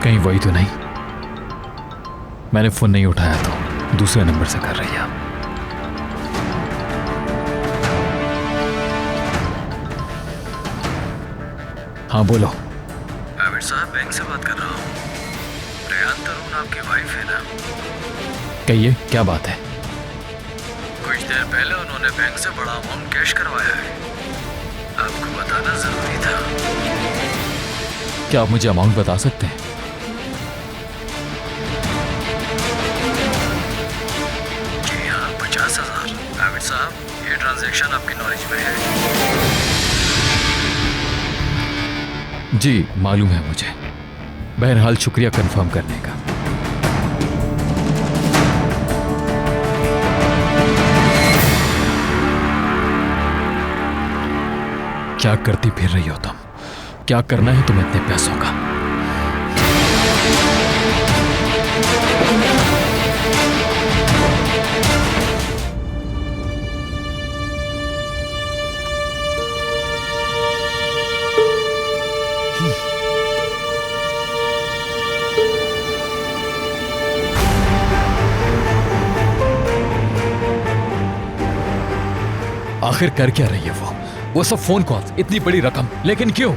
कहीं वही तो नहीं? मैंने फोन नहीं उठाया तो दूसरे नंबर से कर रही है। हाँ बोलो। आबिद साहब, बैंक से बात कर रहा हूँ। रेहान तरून आपकी वाइफ है ना? कहिए, क्या बात है? कुछ देर पहले उन्होंने बैंक से बड़ा अमाउंट कैश करवाया है। आपको बताना जरूरी था। क्या आप मुझे अमाउंट बता सकते हैं? जी हाँ, 50,000। आबिद साहब, ये ट्रांजैक्शन आपकी नॉलेज में है? जी मालूम है मुझे। बहरहाल शुक्रिया कंफर्म करने का। क्या करती फिर रही हो तुम? क्या करना है तुम्हें इतने पैसों का? आखिर कर क्या रही है वो सब फोन कॉल्स, इतनी बड़ी रकम, लेकिन क्यों?